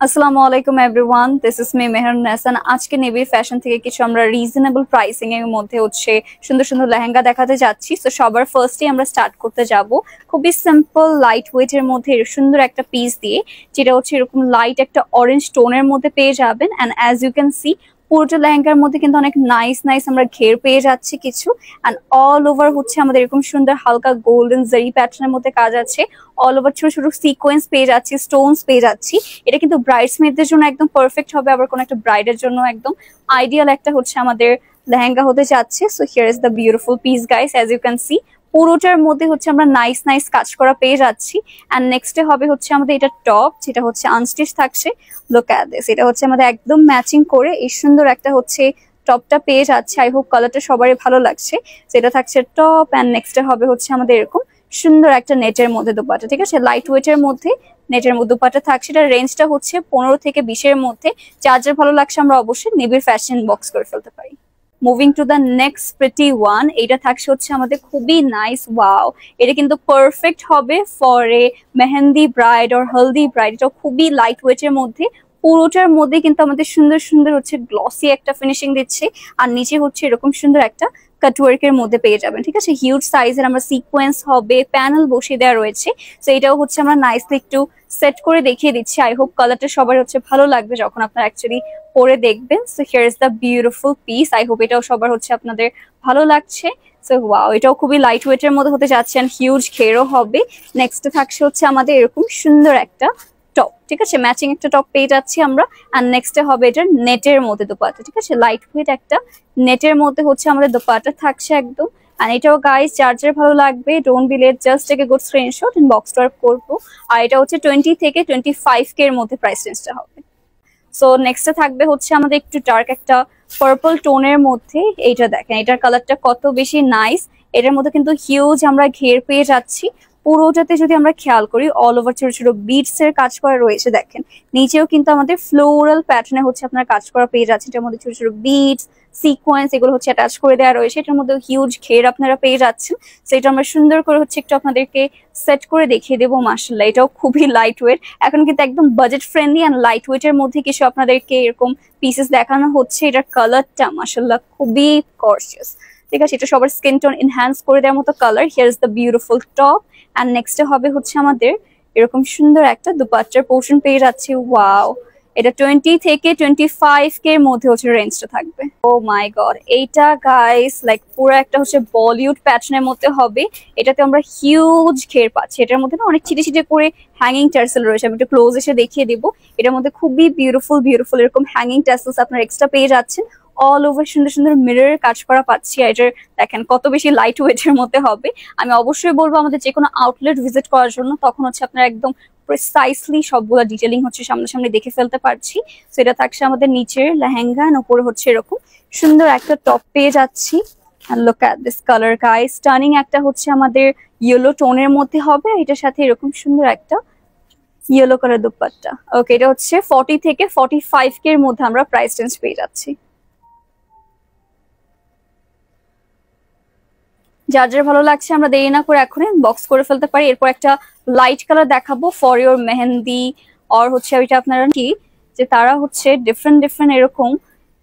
আসসালামু আলাইকুম everyone, this is me মেহর নেসান। আজকে নেভির ফ্যাশন থেকে কিছু আমরা রিজনেবল প্রাইসিং এর মধ্যে সুন্দর সুন্দর লেহেঙ্গা দেখাতে যাচ্ছি। তো সবার ফার্স্টে আমরা স্টার্ট করতে যাব খুবই সিম্পল লাইট ওয়েট এর মধ্যে সুন্দর একটা পিস দিয়ে, যেটা এরকম লাইট একটা অরেঞ্জ টোনের মধ্যে পেয়ে যাবেন। And as you can see পুরোটা লেহেঙ্গার মধ্যে কিন্তু অনেক নাইস নাইস আমরা ঘের পেয়ে যাচ্ছি কিছু। অ্যান্ড অল ওভার আমাদের এরকম সুন্দর হালকা গোল্ডেন জারি প্যাটার্নের মধ্যে কাজ আছে। অল ওভার ছোট ছোট সিকোয়েন্স পেয়ে যাচ্ছি, স্টোনস পেয়ে যাচ্ছি। এটা কিন্তু ব্রাইডসমেডদের জন্য একদম পারফেক্ট হবে, আবার কোনো একটা ব্রাইডের জন্য একদম আইডিয়াল একটা আমাদের লেহেঙ্গা হতে যাচ্ছে। So here is the beautiful piece guys, as you can see পুরোটার মধ্যে আমরা নাইস নাইস কাজ করা পেয়ে যাচ্ছি। অ্যান্ড নেক্সটে হবে আমাদের এটা টপ, যেটা আনস্টিচ থাকছে। লুক অ্যাট দিস, এটা আমাদের একদম ম্যাচিং করে এই সুন্দর একটা টপটা পেয়ে যাচ্ছে। আই হোপ কালারটা সবারই ভালো লাগছে। যেটা থাকছে টপ, অ্যান্ড নেক্সটে হবে আমাদের এরকম সুন্দর একটা নেটের মধ্যে দোপাট্টা, ঠিক আছে, লাইট ওয়েটের মধ্যে নেটের মধ্যে দোপাট্টা থাকছে। এটা রেঞ্জটা 15 থেকে 20-এর মধ্যে। যার যার ভালো লাগছে আমরা অবশ্যই নেভির ফ্যাশন বক্স করে ফেলতে পারি। Moving to the next pretty one, এটা থাকছে আমাদের খুবই নাইস। ওয়াও, এটা কিন্তু পারফেক্ট হবে for a mehendi bride or haldi bride. এটা খুবই লাইট ওয়েটের মধ্যে, পুরোটার মধ্যে কিন্তু আমাদের সুন্দর সুন্দর গ্লসি একটা ফিনিশিং দিচ্ছে। আর নিচে এরকম সুন্দর একটা কাটওয়ার্কের মধ্যে পেয়ে যাবেন, ঠিক আছে। হিউজ সাইজের আমরা সিকোয়েন্স হবে, প্যানেল বসিয়ে দেওয়া রয়েছে। তো এটাও আমরা নাইসলি একটু সেট করে দেখিয়ে দিচ্ছি। আই হোপ কালারটা সবার ভালো লাগবে যখন আপনারা অ্যাকচুয়ালি পরে দেখবেন। So here is the beautiful piece. I hope এটাও সবার আপনাদের ভালো লাগছে। সো ওয়াও, এটাও খুবই লাইট ওয়েটের মধ্যে হতে যাচ্ছে, এন্ড হিউজ ঘেরও হবে। নেক্সট থাকছে আমাদের এরকম সুন্দর একটা টপ, ঠিক আছে, ম্যাচিং একটা টপ পেয়ে যাচ্ছি আমরা। এন্ড নেক্সটে হবে এটা নেটের মধ্যে দোপাট্টা, ঠিক আছে, লাইট ওয়েট একটা নেটের মধ্যে আমাদের দোপাট্টা থাকছে একদম। আর এটাও গাইস যার যার ভালো লাগবে, don't be late, just take a good screenshot and box to করবো। আর এটা 20 থেকে 25K এর মধ্যে প্রাইস রেঞ্জটা হবে। সো নেক্সটে থাকবে আমাদের একটু ডার্ক একটা পার্পল টোনের মধ্যে। এইটা দেখেন, এটার কালারটা কত বেশি নাইস। এটার মধ্যে কিন্তু হিউজ আমরা ঘের পেয়ে যাচ্ছি। পুরোটাতে যদি আমরা খেয়াল করি, অল ওভার ছোট ছোট বিটস এর কাজ করা রয়েছে। দেখেন নিচেও কিন্তু আমাদের ফ্লোরাল প্যাটার্নে আপনার কাজ করা পেয়ে যাচ্ছে। এটার মধ্যে ছোট ছোট বিটস, সিকোয়েন্স এগুলো অ্যাটাচ করে দেওয়া রয়েছে। এটার মধ্যে হিউজ ঘের আপনারা পেয়ে যাচ্ছেন। সেটা আমরা সুন্দর করে একটু আপনাদেরকে সেট করে দেখিয়ে দেবো। মাশাআল্লাহ, এটাও খুবই লাইট ওয়েট। এখন কিন্তু একদম বাজেট ফ্রেন্ডলি অ্যান্ড লাইট ওয়েটের মধ্যে কিছু আপনাদেরকে এরকম পিসেস দেখানো হচ্ছে। এটার কালারটা মাশাআল্লাহ খুবই গর্জিয়াস, ঠিক আছে। এটা সবার স্কিন টোন এনহ্যান্স করে দেওয়ার মতো colour. Here is the beautiful top, and নেক্সটে হবে আমাদের এরকম সুন্দর একটা দুপাট্টার পোর্শন পেয়ে যাচ্ছে। ওয়াও, এটা 20 থেকে 25K এর মধ্যে রেঞ্জটা থাকবে। ও মাই গড, এইটা গাইস লাইক পুরো একটা বলিউড প্যাটার্নের মধ্যে হবে। এটাতে আমরা হিউজ ঘের পাচ্ছি। এটার মধ্যে না অনেক ছিটে ছিটে করে হ্যাঙ্গিং টার্সেল রয়েছে। আমি একটু ক্লোজ এসে দেখিয়ে দিব। এটার মধ্যে খুবই বিউটিফুল বিউটিফুল এরকম হ্যাঙ্গিং টার্সেলস আপনারা এক্সট্রা পেয়ে যাচ্ছেন। অল ওভার সুন্দর সুন্দর মিররের কাজ করা পাচ্ছি। এটার দেখেন কত বেশি লাইট ওয়েটের মধ্যে হবে। আমি অবশ্যই বলবো আমাদের যে কোনো আউটলেট ভিজিট করার জন্য, তখন আপনারা একদম প্রিসাইসলি সবগুলো ডিটেলিং সামনাসামনি দেখে ফেলতে পারছি। সো এটা থাকছে আমাদের নিচের লেহেঙ্গা, উপরে এরকম সুন্দর একটা টপ পেয়ে যাচ্ছি। And look at this color guys, stunning একটা আমাদের ইয়েলো টোনের মধ্যে হবে। এটার সাথে এরকম সুন্দর একটা ইয়েলো কালার দুপাট্টা। ওকে, এটা 40 থেকে 45K এর মধ্যে আমরা প্রাইস রেঞ্জ পেয়ে যাচ্ছি। যার যার ভালো লাগছে আমরা দেরি না করে এখনই বক্স করে ফেলতে পারি। এরপর একটা লাইট কালার দেখাবো ফর ইওর মেহেন্দি, আর ওইটা আপনারা কি যে তারা ডিফারেন্ট ডিফারেন্ট এরকম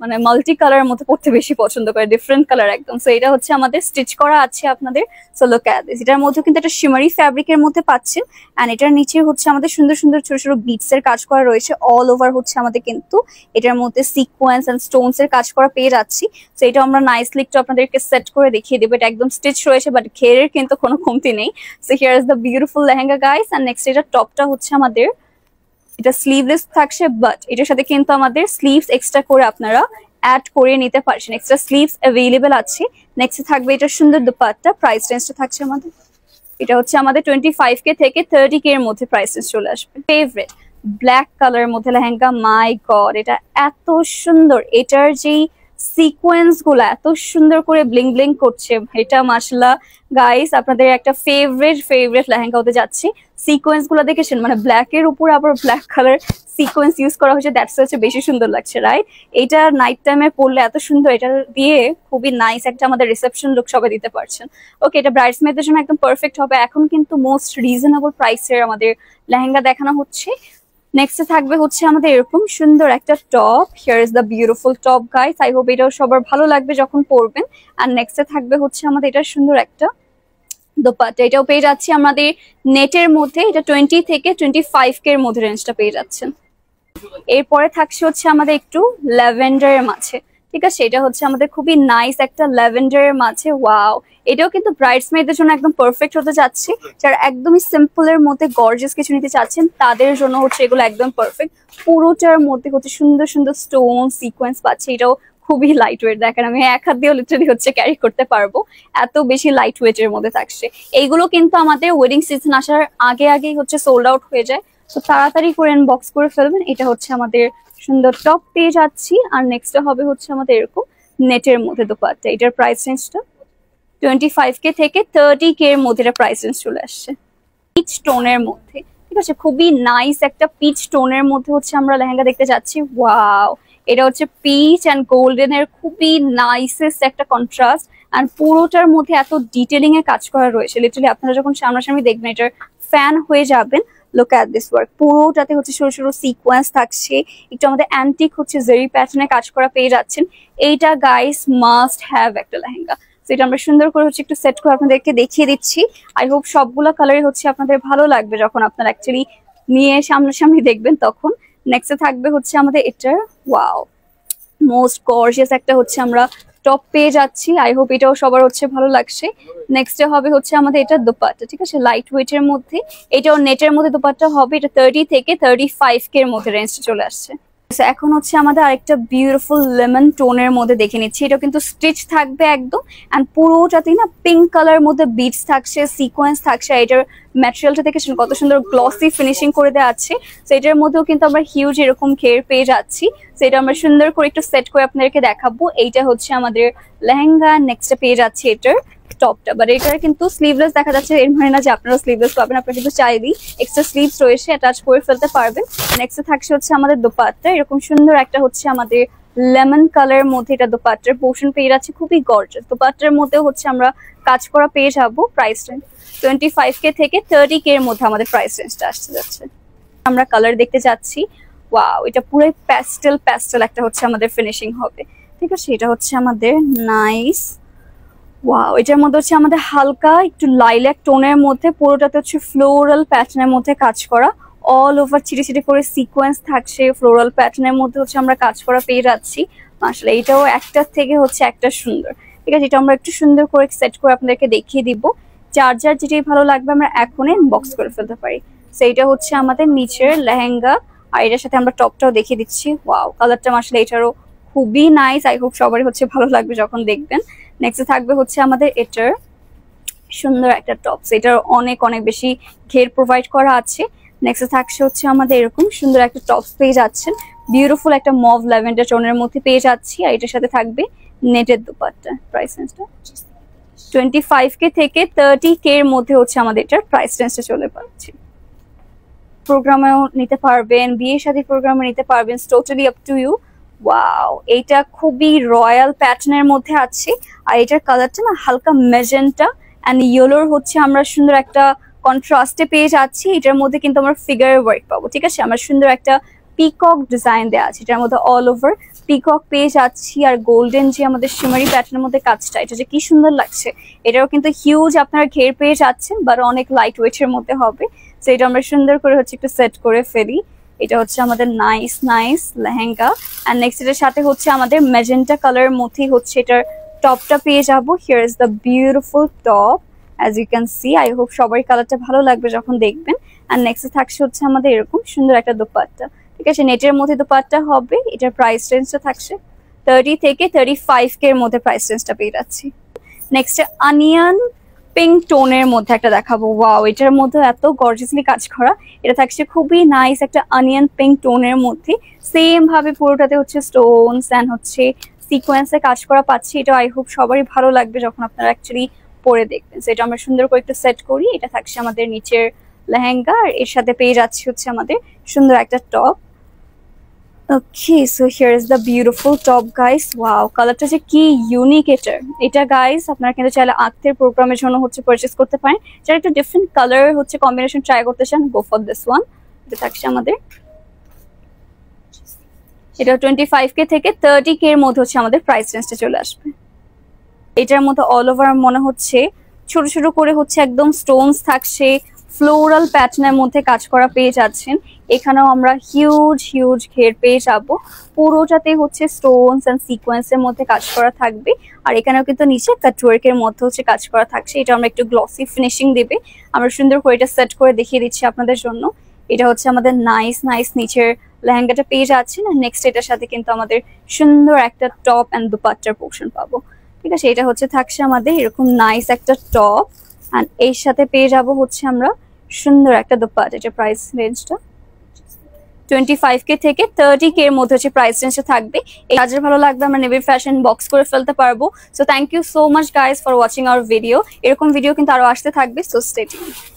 মানে মাল্টি কালারের মধ্যে পড়তে বেশি পছন্দ করে, ডিফারেন্ট কালার একদম। সো এটা আমাদের স্টিচ করা আছে আপনাদের। সো লুক অ্যাট দিস, এটার মধ্যে কিন্তু একটা শিমারি ফ্যাব্রিকের মধ্যে পাচ্ছেন। এন্ড এটার নিচে আমাদের সুন্দর সুন্দর ছোট ছোট বিটস এর কাজ করা রয়েছে। অল ওভার আমাদের কিন্তু এটার মধ্যে সিকোয়েন্স এন্ড স্টোনস এর কাজ করা পেয়ে যাচ্ছি। সো এটা আমরা নাইসলি একটু আপনাদেরকে সেট করে দেখিয়ে দেবো। এটা একদম স্টিচ রয়েছে, বাট ঘেরের কিন্তু কোনো কমতি নেই। So here is the beautiful lehenga guys. And next এটা টপটা আমাদের এটা স্লিভলেস থাকছে, বাট এটার সাথে কিন্তু আমাদের স্লিভস এক্সট্রা করে আপনারা অ্যাড করে নিতে পারছেন। এক্সট্রা স্লিভস অ্যাভেলেবেল আছে। নেক্সট থাকবে এটা সুন্দর দুপাট্টা। প্রাইস রেঞ্জটা থাকছে আমাদের এটা আমাদের 25K থেকে 30K এর মধ্যে প্রাইস রেঞ্জ চলে আসবে। ফেভারিট ব্ল্যাক কালারের মধ্যে লেহেঙ্গা, মাই গড এটা এত সুন্দর। এটার যেই সিকোয়েন্স গুলা এত সুন্দর করে ব্লিং ব্লিং করছে, এটা মাশাআল্লাহ গাইস আপনাদের একটা ফেভারিট লেহেঙ্গা হতে যাচ্ছে। সিকোয়েন্স গুলা দেখেছেন, মানে ব্ল্যাক এর উপর আবার ব্ল্যাক কালার সিকোয়েন্স ইউজ করা হয়েছে। দ্যাটস বেশি সুন্দর লাগছে, রাইট? এটা নাইট টাইমে পরলে এত সুন্দর। এটা দিয়ে খুবই নাইস একটা আমাদের রিসেপশন লুক সবাই দিতে পারছেন। ওকে, এটা ব্রাইডসমেডদের জন্য একদম পারফেক্ট হবে। এখন কিন্তু মোস্ট রিজনেবল প্রাইসের আমাদের লেহেঙ্গা দেখানো হচ্ছে। নেক্সটে থাকবে হচ্ছে আমাদের এরকম সুন্দর একটা top. Here is the beautiful top guys, I hope এটাও সবার ভালো লাগবে যখন পরবেন। আর নেক্সটে থাকবে হচ্ছে আমাদের এটা সুন্দর একটা দোপাট্টা, এটাও পেয়ে যাচ্ছি আমাদের নেটের মধ্যে। এটা 20 থেকে 25 কে এর মধ্যে রেঞ্জটা পেয়ে যাচ্ছেন। এরপরে থাকছে হচ্ছে আমাদের একটু ল্যাভেন্ডারের মাঝে, ঠিক আছে, এটা হচ্ছে আমাদের খুবই নাইস একটা ল্যাভেন্ডারের মাঝে। ওয়াও, এটাও কিন্তু ব্রাইডসমেডদের জন্য একদম পারফেক্ট হতে যাচ্ছে। যারা একদমই সিম্পলের মধ্যে গর্জিয়াস কিছু নিতে চাচ্ছেন তাদের জন্য হচ্ছে এগুলো একদম পারফেক্ট। পুরোটার মধ্যে হচ্ছে সুন্দর সুন্দর স্টোন সিকোয়েন্স পাচ্ছে। এটাও খুবই লাইট ওয়েট, দেখেন আমি এক হাত দিয়েও লিটারালি হচ্ছে ক্যারি করতে পারবো, এত বেশি লাইট ওয়েটের মধ্যে থাকছে। এইগুলো কিন্তু আমাদের ওয়েডিং সিজন আসার আগে আগেই হচ্ছে সোল্ড আউট হয়ে যায়, তো তাড়াতাড়ি করে ইনবক্স করে ফেলবেন। এটা হচ্ছে আমাদের সুন্দর টপ পেয়ে যাচ্ছি। আর নেক্সট হবে হচ্ছে আমাদের এরকম নেটের মধ্যে দোপাট্টা। এটার প্রাইস রেঞ্জটা 25 কে থেকে 30 কে এর মধ্যে এটা প্রাইস রেঞ্জ চলে আসছে। পিচ টোনের মধ্যে, ঠিক আছে, খুবই নাইস একটা পিচ টোনের মধ্যে হচ্ছে আমরা লেহেঙ্গা দেখতে যাচ্ছি। ওয়াও, এটা হচ্ছে পিচ অ্যান্ড গোল্ডেন এর খুবই নাইসেস্ট একটা কন্ট্রাস্ট। আর পুরোটার মধ্যে এত ডিটেলিং এ কাজ করা রয়েছে, লিটারালি আপনারা যখন সামনাসামনি দেখবেন এটার ফ্যান হয়ে যাবেন। লুক অ্যাট দিস ওয়ার্ক, পুরোটাতে হচ্ছে সরু সরু সিকোয়েন্স থাকছে, একটু আমাদের অ্যান্টিক হচ্ছে জেরি প্যাটার্নে কাজ করা পেয়ে যাচ্ছেন। এইটা গাইস মাস্ট হ্যাভ একটা লেহেঙ্গা। এটা আমরা সুন্দর করে হচ্ছে একটু সেট করে আপনাদেরকে দেখিয়ে দিচ্ছি। আই হোপ সবগুলো কালারই হচ্ছে আপনাদের ভালো লাগবে যখন আপনারা অ্যাকচুয়ালি নিয়ে সামনাসামনি দেখবেন তখন। নেক্সটে থাকবে হচ্ছে আমাদের এটার ওয়াও মোস্ট গর্জিয়াস একটা হচ্ছে আমরা টপ পেয়ে যাচ্ছি। আই হোপ এটাও সবার হচ্ছে ভালো লাগছে। নেক্সটে হবে হচ্ছে আমাদের এটা দোপাট্টা, ঠিক আছে, লাইট ওয়েটের মধ্যে। এটাও নেটের মধ্যে দোপাট্টা হবে। এটা 30 থেকে 35 কে এর মধ্যে রেঞ্জটা চলে আসছে। এখন হচ্ছে আমাদের আরেকটা বিউটিফুল লেমন টোনের মধ্যে দেখে নিচ্ছি। এটা কিন্তু স্টিচ থাকবে একদম, এন্ড পুরোটাতেই না পিঙ্ক কালার মধ্যে বিটস থাকছে, সিকোয়েন্স থাকছে। এটার ম্যাটেরিয়ালটা দেখে কত সুন্দর গ্লসি ফিনিশিং করে দেওয়া আছে। তো এটার মধ্যেও কিন্তু আমরা হিউজ এরকম ঘের পেয়ে যাচ্ছি। তো এটা আমরা সুন্দর করে একটু সেট করে আপনাদেরকে দেখাবো। এইটা হচ্ছে আমাদের লেহেঙ্গা। নেক্সটে পেয়ে যাচ্ছি এটার টপটা, বাট এটার কিন্তু স্লিভলেস দেখা যাচ্ছে, এর মানে না যে আপনারা স্লিভলেস পাবেন, আপনারা কিন্তু চাইলেই এক্সট্রা স্লিভস রয়েছে অ্যাটাচ করে ফেলতে পারবেন। নেক্সটে থাকছে হচ্ছে আমাদের দোপাট্টা, এরকম সুন্দর একটা হচ্ছে আমাদের লেমন কালারের মধ্যে এটা দোপাট্টার পোর্শন পেয়ে যাচ্ছে, খুবই গর্জিয়াস। দোপাট্টার মধ্যে হচ্ছে আমরা কাজ করা পেয়ে যাবো। প্রাইস রেঞ্জ 25 কে থেকে 30 কে এর মধ্যে আমাদের প্রাইস রেঞ্জটা আসতে যাচ্ছে। আমরা কালার দেখতে যাচ্ছি। ওয়াও, এটা পুরো প্যাস্টেল প্যাস্টেল একটা হচ্ছে আমাদের ফিনিশিং হবে, ঠিক আছে। এটা হচ্ছে আমাদের নাইস। ওয়াও, এটার মধ্যে হচ্ছে আমাদের হালকা একটু লাইল্যাক টোনের মধ্যে, পুরোটাতে হচ্ছে ফ্লোরাল প্যাটার্নের মধ্যে কাজ করা। অল ওভার চিটি চিটি করে সিকোয়েন্স থাকছে, ফ্লোরাল প্যাটার্নের মধ্যে হচ্ছে আমরা কাজ করা পেয়ে যাচ্ছি। আসলে এটাও একটার থেকে হচ্ছে একটা সুন্দর, ঠিক আছে। এটা আমরা একটু সুন্দর করে সেট করে আপনাদেরকে দেখিয়ে দিব। যার যার যেটাই ভালো লাগবে আমরা এখনই বক্স করে ফেলতে পারি। তো এইটা হচ্ছে আমাদের নিচের লেহেঙ্গা, আর এটার সাথে আমরা টপটাও দেখিয়ে দিচ্ছি। ওয়াও, কালারটা আসলে এটারও খুবই নাইস। আই হোপ সবারই হচ্ছে ভালো লাগবে যখন দেখবেন। নেক্সট থাকবে হচ্ছে আমাদের এটার সুন্দর একটা টপস, এটার অনেক অনেক বেশি ঘের প্রোভাইড করা আছে। নেক্সট থাকছে হচ্ছে আমাদের এরকম সুন্দর একটা টপস পেয়ে যাচ্ছেন, বিউটিফুল একটা মভ ল্যাভেন্ডার টোনের মধ্যে পেয়ে যাচ্ছি। আর এটার সাথে থাকবে নেটের দুপাট্টা। প্রাইস রেঞ্জটা 25 কে থেকে 30 কে এর মধ্যে হচ্ছে আমাদের এটার প্রাইস রেঞ্জটা চলে পাচ্ছি। প্রোগ্রামেও নিতে পারবেন, বিয়ে শাদী প্রোগ্রামে নিতে পারবেন, totally up to you. Wow, এইটা খুবই রয়্যাল প্যাটার্নের মধ্যে আছে। আর এটার কালারটা না হালকা মেজেন্টা অ্যান্ড ইয়েলোর হচ্ছে আমরা সুন্দর একটা কন্ট্রাস্টে পেয়ে যাচ্ছি। এটার মধ্যে কিন্তু আমরা ফিগার ওয়ার্ক পাবো, ঠিক আছে। আমরা সুন্দর একটা পিকক ডিজাইন দেওয়া আছে, এটার মধ্যে অল ওভার পিকক পেয়ে যাচ্ছি। আর গোল্ডেন যে আমাদের শিমারি প্যাটার্নের মধ্যে কাজটা, এটা যে কি সুন্দর লাগছে। এটাও কিন্তু হিউজ আপনারা ঘের পেয়ে যাচ্ছেন, বাট অনেক লাইট ওয়েটের মধ্যে হবে। তো এটা আমরা সুন্দর করে হচ্ছে একটু সেট করে ফেলি। এটা হচ্ছে আমাদের নাইস নাইস লেহেঙ্গা। আর নেক্সট এটার সাথে হচ্ছে আমাদের ম্যাজেন্টা কালারের মধ্যেই হচ্ছে এটার টপটা পেয়ে যাবো। Here is the beautiful top, as you can see. I hope সবাই কালারটা ভালো লাগবে যখন দেখবেন। আর নেক্সট থাকছে হচ্ছে আমাদের এরকম সুন্দর একটা দোপাট্টা, ঠিক আছে, নেটের মধ্যে দোপাট্টা হবে। এটার প্রাইস রেঞ্জটা থাকছে 30 থেকে 35 কে এর মধ্যে প্রাইস রেঞ্জটা পেয়ে যাচ্ছি। নেক্সট অনিয়ন পিঙ্ক টোনের মধ্যে একটা দেখাবো। ওয়াও, এটার মধ্যে এত গর্জিয়াসলি কাজ করা। এটা থাকছে খুবই নাইস একটা অনিয়ন পিঙ্ক টোনের মধ্যে। সেম ভাবে পুরোটাতে হচ্ছে স্টোনস এন্ড হচ্ছে সিকোয়েন্সে কাজ করা পাচ্ছি। এটা আই হোপ সবারই ভালো লাগবে যখন আপনারা অ্যাকচুয়ালি পরে দেখবেন। তো এটা আমরা সুন্দর করে একটু সেট করি। এটা থাকছে আমাদের নিচের লেহেঙ্গা, আর এর সাথে পেয়ে যাচ্ছি হচ্ছে আমাদের সুন্দর একটা top. Okay, so here is the beautiful top guys. Wow, কালারটা যে কি ইউনিক এটা গাইস আপনারা কিন্তু চাইলে আজকের প্রোগ্রামের জন্য হচ্ছে পারচেজ করতে পারেন। যারা একটু ডিফারেন্ট কালার হচ্ছে কম্বিনেশন ট্রাই করতে চান, গো ফর দিস ওয়ান। এটা থাকছে আমাদের এটা 25K থেকে 30K এর মধ্যে হচ্ছে আমাদের প্রাইস রেঞ্জটা চলে আসবে। এটার মধ্যে অল ওভার মনে হচ্ছে ছোট ছোট করে হচ্ছে একদম স্টোনস থাকছে, ফ্লোরাল প্যাটার্নের মধ্যে কাজ করা পেয়ে যাচ্ছেন। এখানেও আমরা হিউজ হিউজ ঘের পেয়ে যাব, পুরোটাতে হচ্ছে স্টোনস এন্ড সিকোয়েন্সের মধ্যে কাজ করা থাকবে। আর এখানেও কিন্তু নিচে কাটওয়ার্কের মধ্যে হচ্ছে কাজ করা থাকছে। এটা আমরা একটু গ্লসি ফিনিশিং দেবে, আমরা সুন্দর করে এটা সেট করে দেখিয়ে দিচ্ছি আপনাদের জন্য। এটা হচ্ছে আমাদের নাইস নাইস নিচের লেহেঙ্গাটা পেয়ে যাচ্ছেন। আর নেক্সট এটার সাথে কিন্তু আমাদের সুন্দর একটা টপ অ্যান্ড দুপাট্টার পোর্শন পাবো। ঠিক আছে, এটা হচ্ছে থাকছে আমাদের এরকম নাইস একটা টপ, অ্যান্ড এর সাথে পেয়ে যাব হচ্ছে আমরা সুন্দর একটা দুপাট্টা। এটা প্রাইস রেঞ্জটা 25K থেকে 30K এর মধ্যে হচ্ছে প্রাইস রেঞ্জটা থাকবে। এই কাজের ভালো লাগবে আমরা নেভি ফ্যাশন বক্স করে ফেলতে পারবো। So thank you so much guys for watching our video. এরকম ভিডিও কিন্তু আরো আসতে থাকবে, সো স্টে টিউনড।